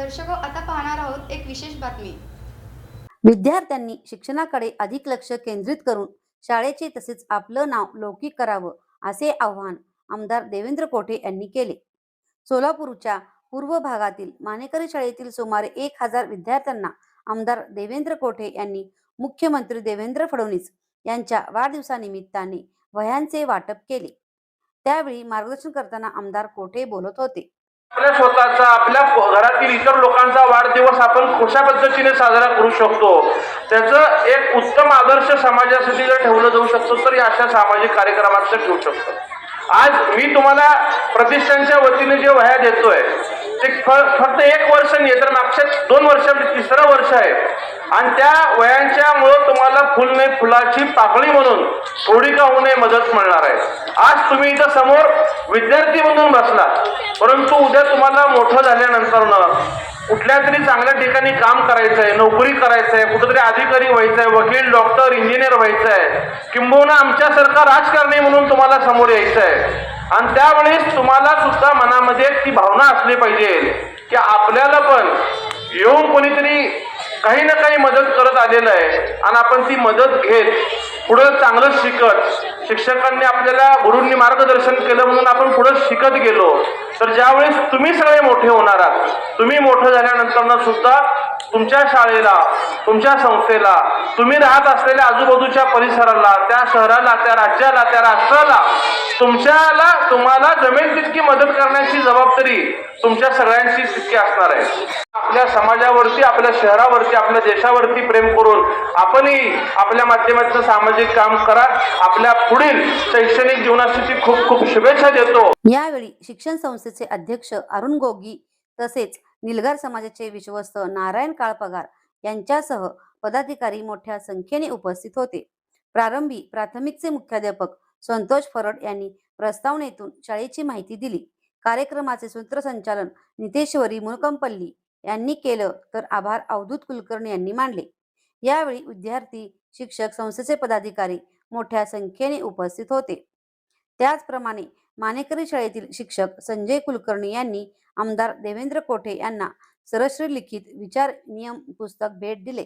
दर्शको आता पाहणार आहोत एक विशेष बातमी। विद्यार्थ्यांनी शिक्षणाकडे अधिक लक्ष केंद्रित करून शाळेचे तसेच आपलं नाव लौकिक करावं असे आवाहन आमदार देवेंद्र कोठे यांनी केले। सोलापूरच्या पूर्व भागातील मानेकरी शाळेतील सुमारे 1000 विद्यार्थ्यांना आमदार देवेंद्र कोठे यांनी मुख्यमंत्री देवेंद्र फडणवीस यांच्या वाढदिवसानिमित्ताने वह्यांचे वाटप केले। त्यावेळी मार्गदर्शन करताना आमदार कोठे बोलत होते। आपल्या स्वतःचा, आपल्या घरातील इतर लोकांचा वाढदिवस आपण कशा पद्धतीने साजरा करू शकतो, त्याचं एक उत्तम आदर्श समाजासाठी जर ठेवलं जाऊ शकतो तर अशा सामाजिक कार्यक्रमात ठेवू शकतो। आज मी तुम्हाला प्रतिष्ठानच्या वतीने जे वह्या देतोय ते फक्त 1 वर्ष नाही तर मागच्या 2 वर्षामध्ये 3रं वर्ष आहे आणि त्या वह्यांच्यामुळे तुम्हाला फुल नाही फुलाची पाकळी म्हणून थोडी का होऊ नये मदत मिळणार आहे। आज तुम्ही इथं समोर विद्यार्थी म्हणून बसला, परंतु उद्या तुम्हाला मोठं झाल्यानंतर कुठल्या तरी चांगल्या ठिकाणी काम करायचं आहे, नोकरी करायचं आहे, कुठेतरी अधिकारी व्हायचं आहे, वकील, डॉक्टर, इंजिनियर व्हायचं आहे, किंबहुना आमच्यासारखा राजकारणी म्हणून तुम्हाला समोर यायचं आहे। आणि त्यावेळेस तुम्हाला सुद्धा मनामध्ये ती भावना असली पाहिजे की आपल्याला पण येऊन कोणीतरी काही ना काही मदत करत आलेलं आहे आणि आपण ती मदत घेत पुढे चांगलं शिकत, शिक्षकांनी आपल्याला गुरूंनी मार्गदर्शन केलं म्हणून आपण पुढे शिकत गेलो तर ज्यावेळेस तुम्ही सगळे मोठे होणार आहात, तुम्ही मोठं झाल्यानंतर सुद्धा तुमच्या शाळेला, तुमच्या संस्थेला, तुम्ही राहत असलेल्या आजूबाजूच्या परिसराला, त्या शहराला, त्या राज्याला, त्या राष्ट्राला तुम्हाला जमेल तितकी मदत करण्याची जबाबदारी तुमच्या सगळ्यांची तितकी असणार आहे। आपल्या समाजावरती, आपल्या शहरावरती, आपल्या देशावरती प्रेम करून आपणही आपल्या माध्यमातून सामाजिक काम करा। आपल्या पुढील शैक्षणिक जीवनासाठी खूप खूप शुभेच्छा देतो। यावेळी शिक्षण संस्थेचे अध्यक्ष अरुण गोगी तसेच निलगार समाजाचे विश्वस्त नारायण काळपगार यांच्यासह पदाधिकारी मोठ्या संख्येने उपस्थित होते। प्रारंभी प्राथमिकचे मुख्याध्यापक संतोष फरड यांनी प्रस्तावनेतून शाळेची माहिती दिली। कार्यक्रमाचे सूत्रसंचालन नितेश्वरी मुनकंपल्ली यांनी केलं तर आभार अवधूत कुलकर्णी यांनी मानले। यावेळी विद्यार्थी, शिक्षक, संस्थेचे पदाधिकारी मोठ्या संख्येने उपस्थित होते। त्याचप्रमाणे मानेकरी शाळेतील शिक्षक संजय कुलकर्णी यांनी आमदार देवेंद्र कोठे यांना सरश्री लिखित विचार नियम पुस्तक भेट दिले।